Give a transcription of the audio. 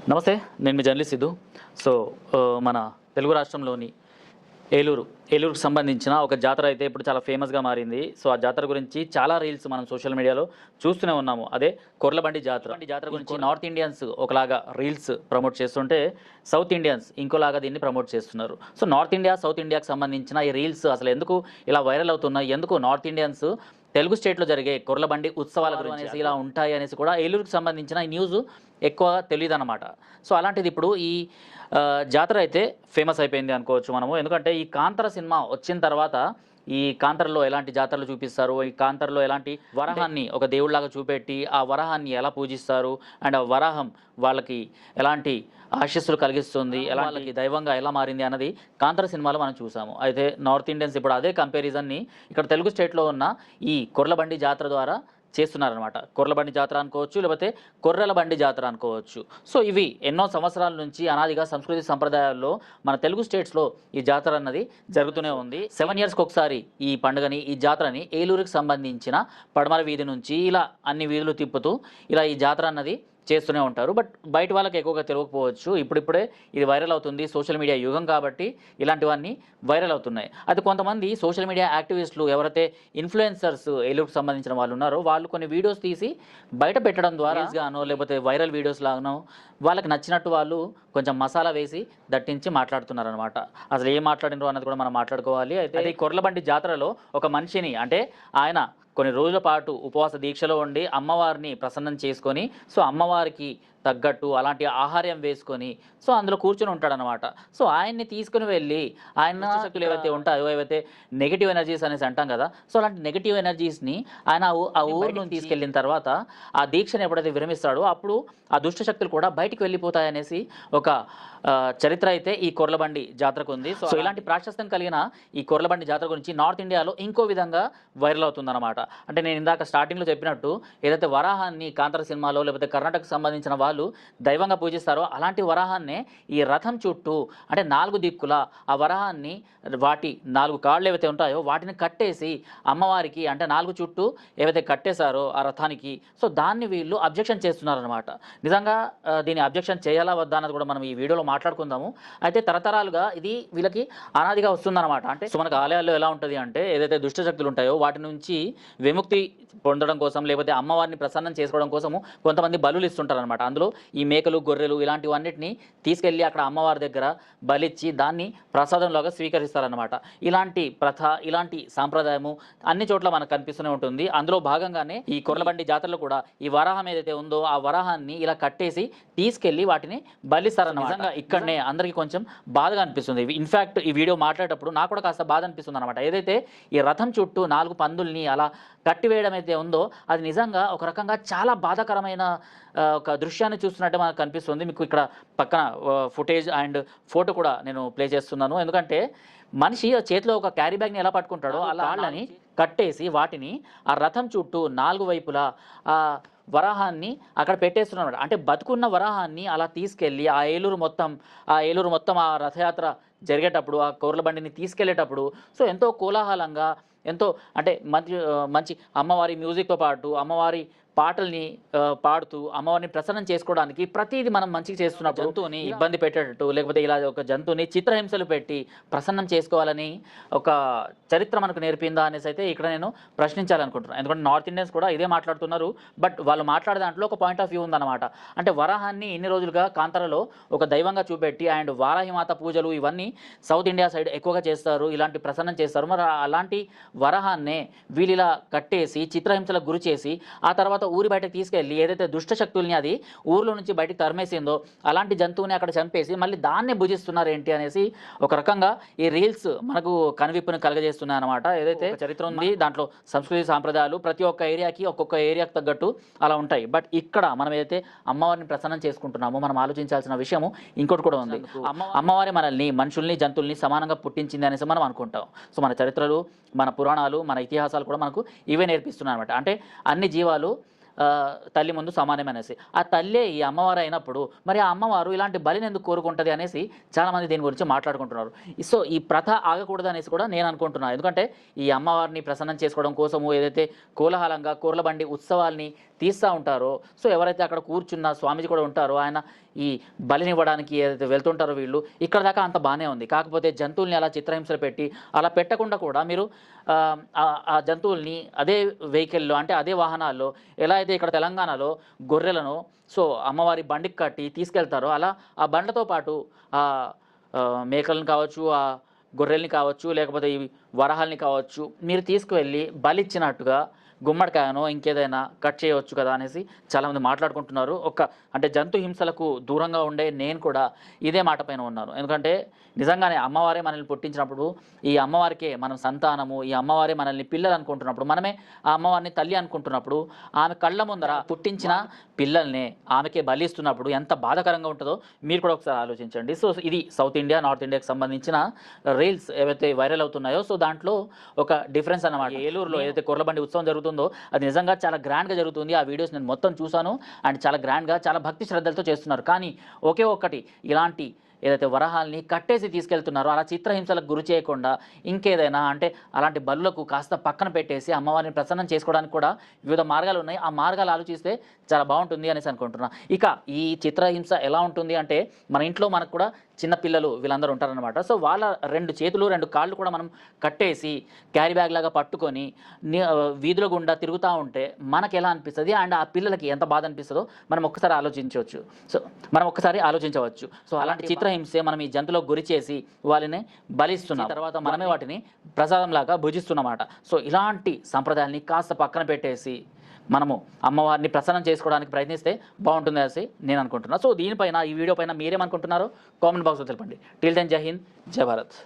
నమస్తే, నేను మీ journalist Siddhu. So మన తెలుగు రాష్ట్రంలోని ఏలూరుకు సంబంధించిన ఒక జాతర అయితే ఇప్పుడు చాలా ఫేమస్గా మారింది. సో ఆ జాతర గురించి చాలా రీల్స్ మనం సోషల్ మీడియాలో చూస్తూనే ఉన్నాము. అదే కొర్లబండి జాతర గురించి నార్త్ ఇండియన్స్ ఒకలాగా రీల్స్ ప్రమోట్ చేస్తుంటే సౌత్ ఇండియన్స్ ఇంకోలాగా దీన్ని ప్రమోట్ చేస్తున్నారు. సో నార్త్ ఇండియా, సౌత్ ఇండియాకి సంబంధించిన ఈ రీల్స్ అసలు ఎందుకు ఇలా వైరల్ అవుతున్నాయి, ఎందుకు నార్త్ ఇండియన్స్ తెలుగు స్టేట్లో జరిగే కొర్లబండి ఉత్సవాల గురించి అనేసి ఇలా ఉంటాయి అనేసి కూడా ఏలూరుకు సంబంధించిన ఈ న్యూస్ ఎక్కువ తెలియదు అనమాట. సో అలాంటిది ఇప్పుడు ఈ జాతర అయితే ఫేమస్ అయిపోయింది అనుకోవచ్చు మనము. ఎందుకంటే ఈ కాంతార సినిమా వచ్చిన తర్వాత ఈ కాంతారలో ఎలాంటి జాతరలు చూపిస్తారు, ఈ కాంతారలో ఎలాంటి వరాహాన్ని ఒక దేవుళ్లాగా చూపెట్టి ఆ వరాహాన్ని ఎలా పూజిస్తారు, అండ్ ఆ వరాహం వాళ్ళకి ఎలాంటి ఆశీస్సులు కలిగిస్తుంది, ఎలా వాళ్ళకి దైవంగా ఎలా మారింది అన్నది కాంతార సినిమాలో మనం చూసాము. అయితే నార్త్ ఇండియన్స్ ఇప్పుడు అదే కంపారిజన్ని ఇక్కడ తెలుగు స్టేట్లో ఉన్న ఈ కొర్లబండి జాతర ద్వారా చేస్తున్నారనమాట. కొర్లబండి జాతర అనుకోవచ్చు, లేకపోతే కొర్రెల బండి జాతర అనుకోవచ్చు. సో ఇవి ఎన్నో సంవత్సరాల నుంచి అనాదిగా సంస్కృతి సంప్రదాయాల్లో మన తెలుగు స్టేట్స్లో ఈ జాతర అన్నది జరుగుతూనే ఉంది. 7 yearsకి ఒకసారి ఈ పండుగని, ఈ జాతరని ఏలూరుకి సంబంధించిన పడమర వీధి నుంచి ఇలా అన్ని వీధులు తిప్పుతూ ఇలా ఈ జాతర అన్నది చేస్తూనే ఉంటారు. బట్ బయట వాళ్ళకి ఎక్కువగా తెలియకపోవచ్చు. ఇప్పుడిప్పుడే ఇది వైరల్ అవుతుంది, సోషల్ మీడియా యుగం కాబట్టి ఇలాంటివన్నీ వైరల్ అవుతున్నాయి. అయితే కొంతమంది సోషల్ మీడియా యాక్టివిస్టులు ఎవరైతే ఇన్ఫ్లుయెన్సర్స్ ఏలూరుకు సంబంధించిన వాళ్ళు ఉన్నారో వాళ్ళు కొన్ని వీడియోస్ తీసి బయట పెట్టడం ద్వారా గానో లేకపోతే వైరల్ వీడియోస్ లాగానో వాళ్ళకి నచ్చినట్టు వాళ్ళు కొంచెం మసాలా వేసి దట్టించి మాట్లాడుతున్నారనమాట. అసలు ఏం మాట్లాడినరు అన్నది కూడా మనం మాట్లాడుకోవాలి. అయితే ఈ కొర్లబండి జాతరలో ఒక మనిషిని, అంటే ఆయన కొన్ని రోజుల పాటు ఉపవాస దీక్షలో ఉండి అమ్మవారిని ప్రసన్నం చేసుకొని, సో అమ్మవారికి తగ్గట్టు అలాంటి ఆహార్యం వేసుకొని సో అందులో కూర్చొని ఉంటాడనమాట. సో ఆయన్ని తీసుకుని వెళ్ళి ఆయన శక్తులు ఏవైతే ఉంటాయో, ఏవైతే నెగిటివ్ ఎనర్జీస్ అనేసి అంటాం కదా, సో అలాంటి నెగిటివ్ ఎనర్జీస్ని ఆయన ఆ ఊరు నుంచి తీసుకెళ్ళిన తర్వాత ఆ దీక్షను ఎప్పుడైతే విరమిస్తాడో అప్పుడు ఆ దుష్ట శక్తులు కూడా బయటికి వెళ్ళిపోతాయనేసి ఒక చరిత్ర అయితే ఈ కొర్లబండి జాతరకు ఉంది. సో ఇలాంటి ప్రాశస్త్యం కలిగిన ఈ కొర్లబండి జాతర గురించి నార్త్ ఇండియాలో ఇంకో విధంగా వైరల్ అవుతుందన్నమాట. అంటే నేను ఇందాక స్టార్టింగ్లో చెప్పినట్టు ఏదైతే వరాహాన్ని కాంతార సినిమాలో లేకపోతే కర్ణాటకకు సంబంధించిన వాళ్ళు దైవంగా పూజిస్తారో అలాంటి వరాహాన్నే ఈ రథం చుట్టూ, అంటే 4 దిక్కుల ఆ వరాహాన్ని వాటి 4 కాళ్ళు ఏవైతే ఉంటాయో వాటిని కట్టేసి అమ్మవారికి, అంటే 4 చుట్టూ ఏవైతే కట్టేశారో ఆ రథానికి, సో దాన్ని వీళ్ళు అబ్జెక్షన్ చేస్తున్నారనమాట. నిజంగా దీన్ని అబ్జెక్షన్ చేయాలా వద్దా అన్నది కూడా మనం ఈ వీడియోలో మాట్లాడుకుందాము. అయితే తరతరాలుగా ఇది వీళ్ళకి అనాదిగా వస్తుందన్నమాట. అంటే సో మనకు ఆలయాల్లో ఎలా ఉంటుంది అంటే ఏదైతే దుష్ట శక్తులు ఉంటాయో వాటి నుంచి విముక్తి పొందడం కోసం లేకపోతే అమ్మవారిని ప్రసన్నం చేసుకోవడం కోసము కొంతమంది బలులు ఇస్తుంటారు అనమాట. అందులో ఈ మేకలు, గొర్రెలు ఇలాంటివన్నిటిని తీసుకెళ్ళి అక్కడ అమ్మవారి దగ్గర బలిచ్చి దాన్ని ప్రసాదంలాగా స్వీకరిస్తారనమాట. ఇలాంటి ప్రథ, ఇలాంటి సాంప్రదాయము అన్ని చోట్ల మనకు కనిపిస్తూనే ఉంటుంది. అందులో భాగంగానే ఈ కొర్లబండి జాతరలో కూడా ఈ వరాహం ఏదైతే ఉందో ఆ వరాహాన్ని ఇలా కట్టేసి తీసుకెళ్ళి వాటిని బలిస్తారన్నమాట. నిజంగా ఇక్కడనే అందరికీ కొంచెం బాధగా అనిపిస్తుంది. ఇన్ఫ్యాక్ట్ ఈ వీడియో మాట్లాడేటప్పుడు నాకు కూడా కాస్త బాధ అనిపిస్తుంది అనమాట. ఏదైతే ఈ రథం చుట్టూ 4 పందుల్ని అలా కట్టివేయడం అయితే ఉందో అది నిజంగా ఒక రకంగా చాలా బాధాకరమైన ఒక దృశ్యాన్ని చూస్తున్నట్టే మనకు కనిపిస్తుంది. మీకు ఇక్కడ పక్కన ఫుటేజ్ అండ్ ఫోటో కూడా నేను ప్లే చేస్తున్నాను. ఎందుకంటే మనిషి చేతిలో ఒక క్యారీ బ్యాగ్ని ఎలా పట్టుకుంటాడో అలా వాళ్ళని కట్టేసి వాటిని ఆ రథం చుట్టూ 4 వైపులా వరాహాన్ని అక్కడ పెట్టేస్తున్నాడు. అంటే బతుకున్న వరాహాన్ని అలా తీసుకెళ్ళి ఆ ఏలూరు మొత్తం ఆ రథయాత్ర జరిగేటప్పుడు ఆ కొర్లబండిని తీసుకెళ్లేటప్పుడు సో ఎంతో కోలాహలంగా, ఎంతో అంటే మంచి అమ్మవారి మ్యూజిక్తో పాటు అమ్మవారి పాటల్ని పాడుతూ అమ్మవారిని ప్రసన్నం చేసుకోవడానికి ప్రతిదీ మనం మంచిగా చేస్తున్నప్పుడు జంతువుని ఇబ్బంది పెట్టేటట్టు లేకపోతే ఇలా ఒక జంతువుని చిత్రహింసలు పెట్టి ప్రసన్నం చేసుకోవాలని ఒక చరిత్ర మనకు నేర్పిందా అనేసి అయితే ఇక్కడ నేను ప్రశ్నించాలనుకుంటున్నాను. ఎందుకంటే నార్త్ ఇండియన్స్ కూడా ఇదే మాట్లాడుతున్నారు. బట్ వాళ్ళు మాట్లాడే దాంట్లో ఒక పాయింట్ ఆఫ్ వ్యూ ఉందన్నమాట. అంటే వరాహాన్ని ఇన్ని రోజులుగా కాంతారలో ఒక దైవంగా చూపెట్టి అండ్ వారాహిమాత పూజలు ఇవన్నీ సౌత్ ఇండియా సైడ్ ఎక్కువగా చేస్తారు, ఇలాంటి ప్రసన్నం చేస్తారు. మరి అలాంటి వరాహాన్నే వీళ్ళు ఇలా కట్టేసి చిత్రహింసలకు గురి చేసి ఆ తర్వాత ఊరి బయటకు తీసుకెళ్ళి ఏదైతే దుష్ట శక్తుల్ని అది ఊర్లో నుంచి బయటకు తరిమేసిందో అలాంటి జంతువుని అక్కడ చంపేసి మళ్ళీ దాన్నే భుజిస్తున్నారు ఏంటి అనేసి ఒక రకంగా ఈ రీల్స్ మనకు కనువిప్పుని కలగజేస్తున్నాయి అనమాట. ఏదైతే చరిత్ర ఉంది దాంట్లో సంస్కృతి సాంప్రదాయాలు ప్రతి ఒక్క ఏరియాకి ఒక్కొక్క ఏరియాకి తగ్గట్టు అలా ఉంటాయి. బట్ ఇక్కడ మనం ఏదైతే అమ్మవారిని ప్రసన్నం చేసుకుంటున్నామో మనం ఆలోచించాల్సిన విషయము ఇంకోటి కూడా ఉంది. అమ్మవారి మనల్ని, మనుషుల్ని, జంతువుల్ని సమానంగా పుట్టించింది అనేసి మనం అనుకుంటాం. సో మన చరిత్రలు, మన పురాణాలు, మన ఇతిహాసాలు కూడా మనకు ఇవే నేర్పిస్తున్నాయి అనమాట. అంటే అన్ని జీవాలు తల్లి ముందు సమానమనేసి ఆ తల్లే ఈ అమ్మవారు అయినప్పుడు మరి ఆ అమ్మవారు ఇలాంటి బలిని ఎందుకు కోరుకుంటుంది అనేసి చాలామంది దీని గురించి మాట్లాడుకుంటున్నారు. సో ఈ ప్రథ ఆగకూడదు అనేసి కూడా నేను అనుకుంటున్నాను. ఎందుకంటే ఈ అమ్మవారిని ప్రసన్నం చేసుకోవడం కోసము ఏదైతే కోలాహలంగా కొర్లబండి ఉత్సవాల్ని తీస్తూ ఉంటారో, సో ఎవరైతే అక్కడ కూర్చున్న స్వామీజీ కూడా ఉంటారో ఆయన ఈ బలినివ్వడానికి ఏదైతే వెళ్తుంటారో వీళ్ళు ఇక్కడ దాకా అంత బాగానే ఉంది. కాకపోతే జంతువుల్ని అలా చిత్రహింసలు పెట్టి అలా పెట్టకుండా కూడా మీరు ఆ జంతువుల్ని అదే వెహికల్లో అంటే అదే వాహనాల్లో ఎలా అయితే ఇక్కడ తెలంగాణలో గొర్రెలను సో అమ్మవారి బండికి కట్టి తీసుకెళ్తారో అలా ఆ బండ్లతో పాటు మేకలను కావచ్చు, ఆ గొర్రెల్ని కావచ్చు, లేకపోతే ఈ వరహాల్ని కావచ్చు మీరు తీసుకువెళ్ళి బలిచ్చినట్టుగా గుమ్మడికాయనో ఇంకేదైనా కట్ చేయవచ్చు కదా అనేసి చాలామంది మాట్లాడుకుంటున్నారు. అంటే జంతు హింసలకు దూరంగా ఉండే నేను కూడా ఇదే మాట పైన ఉన్నాను. ఎందుకంటే నిజంగానే అమ్మవారే మనల్ని పుట్టించినప్పుడు ఈ అమ్మవారికే మనం సంతానము, ఈ అమ్మవారే మనల్ని పిల్లలు అనుకుంటున్నప్పుడు, మనమే ఆ అమ్మవారిని తల్లి అనుకుంటున్నప్పుడు, ఆమె కళ్ళ ముందర పుట్టించిన పిల్లల్ని ఆమెకే బలిస్తున్నప్పుడు ఎంత బాధాకరంగా ఉంటుందో మీరు కూడా ఒకసారి ఆలోచించండి. సో ఇది సౌత్ ఇండియా, నార్త్ ఇండియాకి సంబంధించిన రీల్స్ ఏవైతే వైరల్ అవుతున్నాయో సో దాంట్లో ఒక డిఫరెన్స్ అన్నమాట. ఏలూరులో ఏదైతే కొర్లబండి ఉత్సవం జరుగుతుందో అది నిజంగా చాలా గ్రాండ్గా జరుగుతుంది. ఆ వీడియోస్ నేను మొత్తం చూశాను అండ్ చాలా గ్రాండ్గా, చాలా భక్తి శ్రద్ధలతో చేస్తున్నారు. కానీ ఒకే ఒక్కటి, ఇలాంటి ఏదైతే వరహాల్ని కట్టేసి తీసుకెళ్తున్నారో అలా చిత్రహింసలకు గురి చేయకుండా ఇంకేదైనా అంటే అలాంటి బలులకు కాస్త పక్కన పెట్టేసి అమ్మవారిని ప్రసన్నం చేసుకోవడానికి కూడా వివిధ మార్గాలు ఉన్నాయి. ఆ మార్గాలు ఆలోచిస్తే చాలా బాగుంటుంది అనేసి అనుకుంటున్నా. ఇక ఈ చిత్రహింస ఎలా ఉంటుంది అంటే మన ఇంట్లో మనకు కూడా చిన్నపిల్లలు వీళ్ళందరూ ఉంటారనమాట. సో వాళ్ళ 2 చేతులు 2 కాళ్ళు కూడా మనం కట్టేసి క్యారీ బ్యాగ్ లాగా పట్టుకొని వీధుల గుండా తిరుగుతూ ఉంటే మనకు ఎలా అనిపిస్తుంది అండ్ ఆ పిల్లలకి ఎంత బాధ అనిపిస్తుందో మనం ఒక్కసారి ఆలోచించవచ్చు. సో అలాంటి చిత్రహింసే మనం ఈ జంతువులకు గురి చేసి వాళ్ళని బలిస్తున్నాం, తర్వాత మనమే వాటిని ప్రసాదంలాగా భుజిస్తున్నమాట. సో ఇలాంటి సంప్రదాయాల్ని కాస్త పక్కన పెట్టేసి మనము అమ్మవారిని ప్రసన్నం చేసుకోవడానికి ప్రయత్నిస్తే బాగుంటుంది అనేసి నేను అనుకుంటున్నాను. సో దీనిపైన ఈ వీడియో పైన మీరేమనుకుంటున్నారో కామెంట్ బాక్స్లో తెలపండి. టిల్ దెన్ జై హింద్, జై భారత్.